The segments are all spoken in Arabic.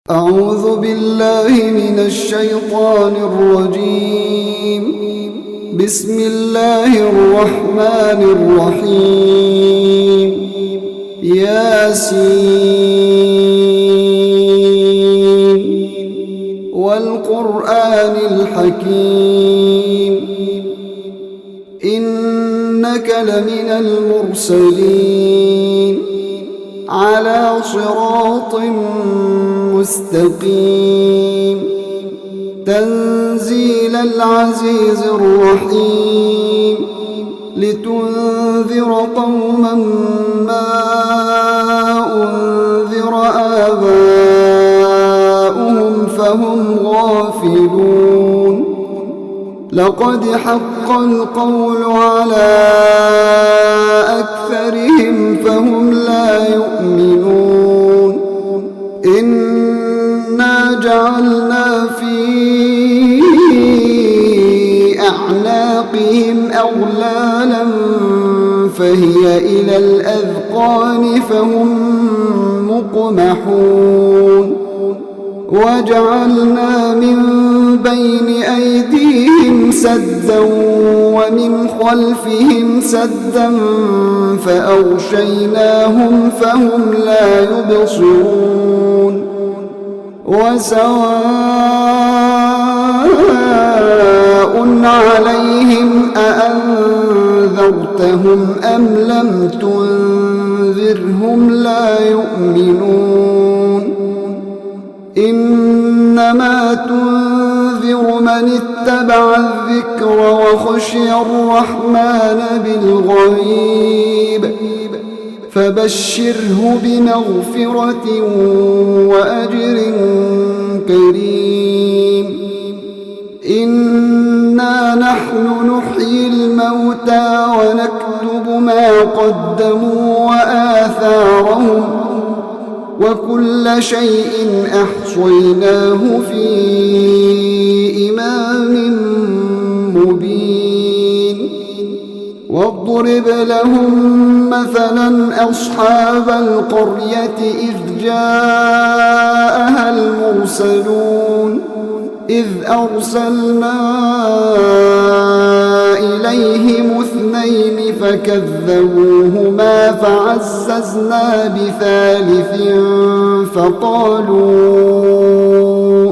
أعوذ بالله من الشيطان الرجيم. بسم الله الرحمن الرحيم. ياسين والقرآن الحكيم إنك لمن المرسلين على صراط مستقيم تنزيل العزيز الرحيم لتنذر قوما ما أنذر آباؤهم فهم غافلون. لقد حق القول على أكثرهم فهم لا يؤمنون. إنا جعلنا في أعناقهم أغلالا فهي إلى الأذقان فهم مقمحون. وجعلنا من بين أيديهم سدا ومن خلفهم سدا فأغشيناهم فهم لا يبصرون. وسواء عليهم أأنذرتهم أم لم تنذرهم لا يؤمنون. إنما تنذر من اتبع الذكر وخشي الرحمن بالغيب فبشره بمغفرة وأجر كريم. إنا نحن نحيي الموتى ونكتب ما قدموا وآثارهم وكل شيء أحصيناه في إمام مبين. واضرب لهم مثلا أصحاب القرية إذ جاءها المرسلون إذ أرسلنا إليهم اثنين فكذبوهما فعززنا بثالث فقالوا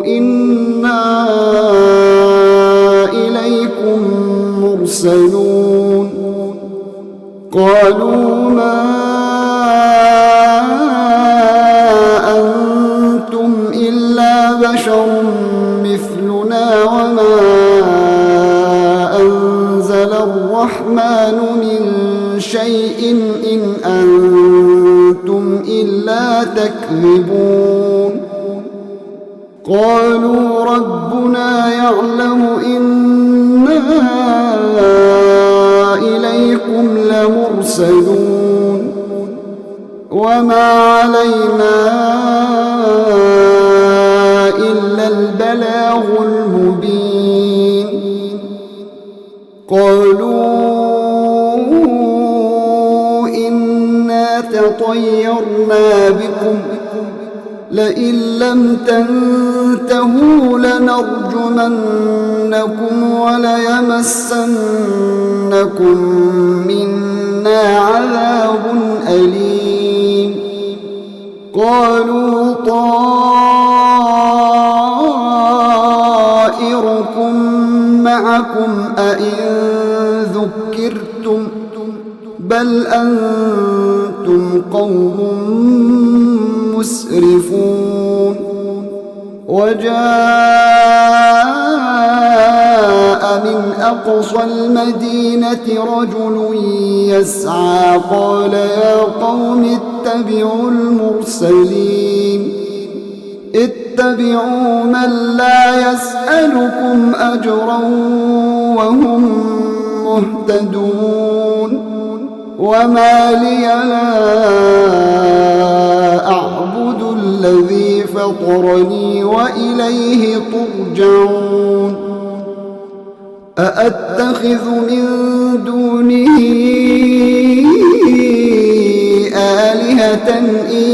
إنا إليكم مرسلون. قالوا ما أنتم إلا بشر مثلنا وما أنزل الرحمن من شيء إن أنتم إلا تكذبون. قالوا ربنا يعلم إنا إليكم لمرسلون وما علينا إلا البلاغ المبين. قالوا إنا تطيرنا بكم لئن لم تنتهوا لنرجمنكم وليمسنكم منا عذاب أليم. قالوا طائركم معكم أئن ذكرتم بل أنتم قوم مسرفون. وجاء من أقصى المدينة رجل يسعى قال يا قوم اتبعوا المرسلين اتبعوا من لا يسألكم أجرا وهم مهتدون. وما لي لا أعبد الذي فطرني وإليه ترجعون. أأتخذ من دونه آلهة إن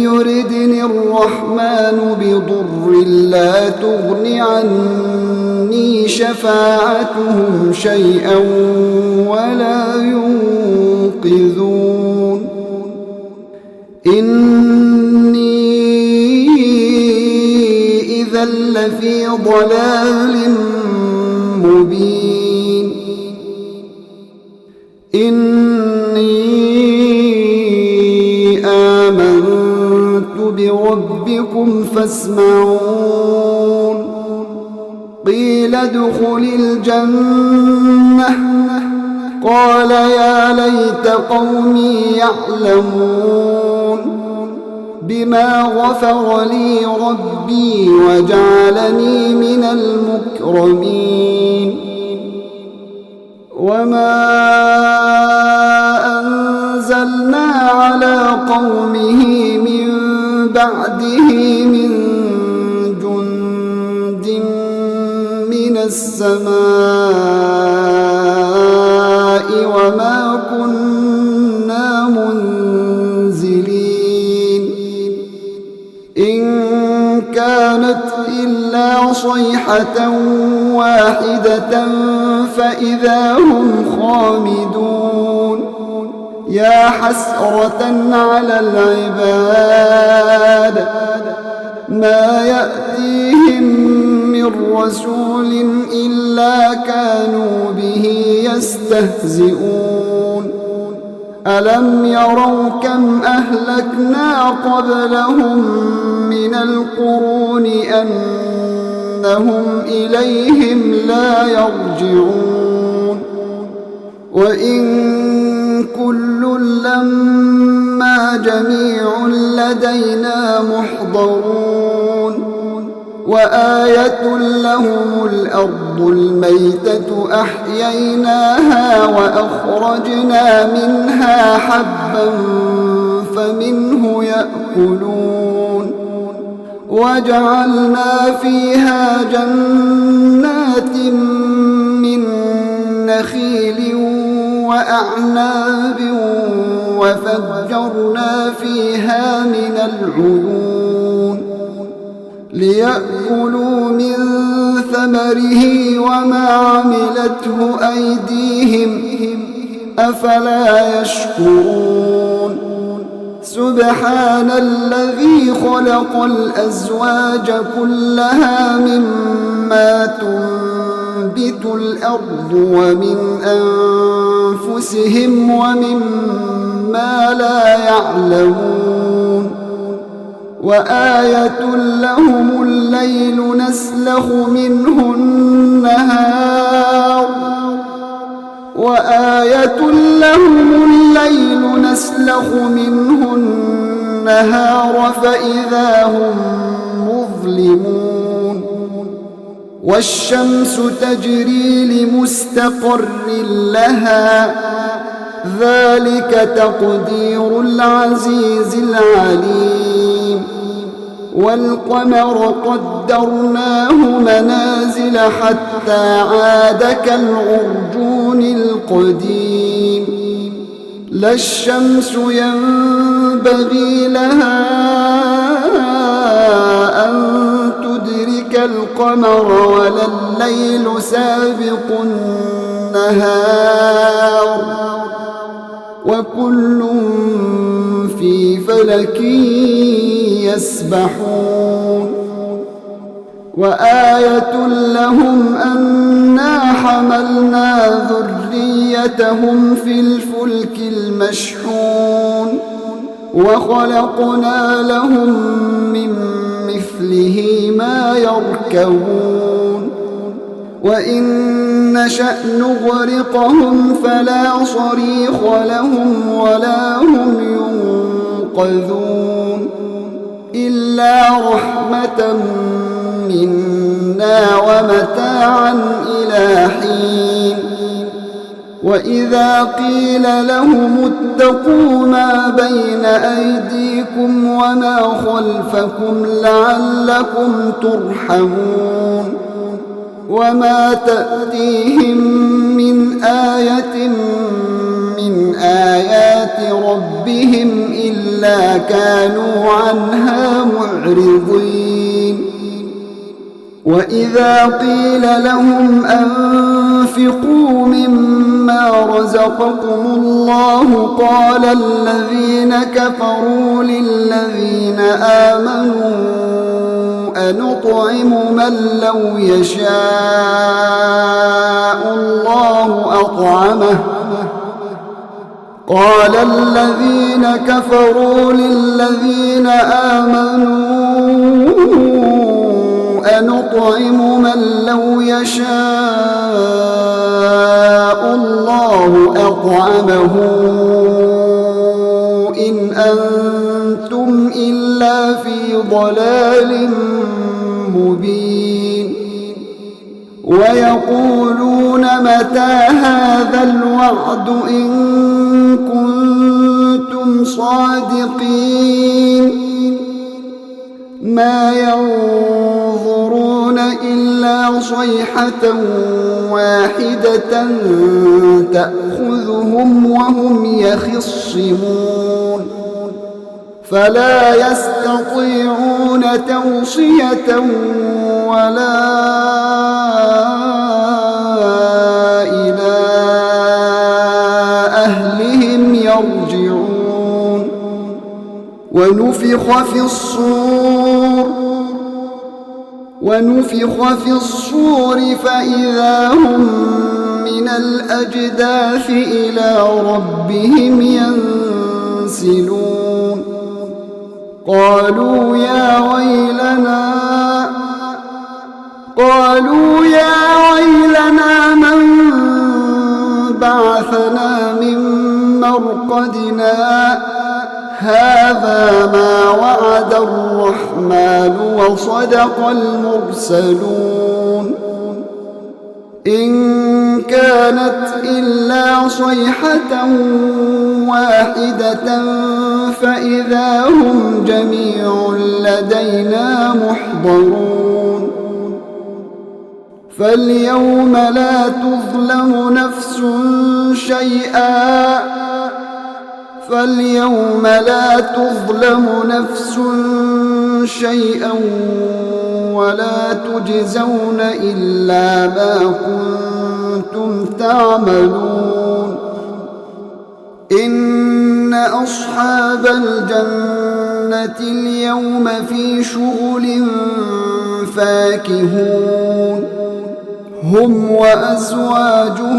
يردني الرحمن بضر لا تغن عني شفاعتهم شيئا ولا ينقذون إني إذا لفي ضلال مبين إني آمنت بربكم فاسمعون قيل ادخل الجنة قال يا ليت قومي يعلمون بما غفر لي ربي وجعلني من المكرمين وما أنزلنا على قومه من بعده من جند من السماء وما كنا منزلين إن كانت إلا صيحة واحدة فإذا هم خامدون يا حسرة على العباد ما يأتيهم من رسول إلا كانوا به يستهزئون ألم يروا كم أهلكنا قبلهم من القرون أنهم إليهم لا يرجعون وإن كل لما جميع لدينا محضرون وآية لهم الأرض الميتة أحييناها وأخرجنا منها حبا فمنه يأكلون وجعلنا فيها جنات من نخيل وأعناب وفجرنا فيها من العيون ليأكلوا من ثمره وما عملته أيديهم أفلا يشكرون سبحان الذي خلق الأزواج كلها مما تنبت الأرض ومن أنفسهم ومما لا يعلمون وآية لهم الليل نسلخ منه النهار وآية لهم الليل نسلخ منه النهار فإذا هم مظلمون والشمس تجري لمستقر لها ذلك تقدير العزيز العليم والقمر قدرناه منازل حتى عاد كالعرجون القديم لا الشمس ينبغي لها أن تدرك القمر ولا الليل سابق النهار وكل في فلك يسبحون وآية لهم أنا حملنا ذريتهم في الفلك المشحون وخلقنا لهم من مثله ما يركبون وإن نشأ نغرقهم فلا صريخ لهم ولا هم ينقذون إلا رحمة منا ومتاعا إلى حين وإذا قيل لهم اتقوا ما بين أيديكم وما خلفكم لعلكم ترحمون وما تأتيهم من آية من آيات ربهم إلا إلا كانوا عنها معرضين وإذا قيل لهم أنفقوا مما رزقكم الله قال الذين كفروا للذين آمنوا أنطعم من لو يشاء الله أطعمه قال الذين كفروا للذين آمنوا أنطعم من لو يشاء الله أطعمه إن أنتم إلا في ضلال مبين ويقولون متى هذا الوعد إن كنتم صادقين ما ينظرون إلا صيحة واحدة تأخذهم وهم يخصمون فلا يستطيعون توصية ولا إلى أهلهم يرجعون ونفخ في الصور فإذا هم من الأجداث إلى ربهم ينسلون قالوا يا ويلنا من بعثنا من مرقدنا هذا ما وعد الرحمن وصدق المرسلون إن كانت إلا صيحة واحدة فإذا هم جميع لدينا محضرون فاليوم لا تظلم نفس شيئا ولا تجزون إلا ما كنتم تعملون إن أصحاب الجنة اليوم في شغل فاكهون هم وأزواجهم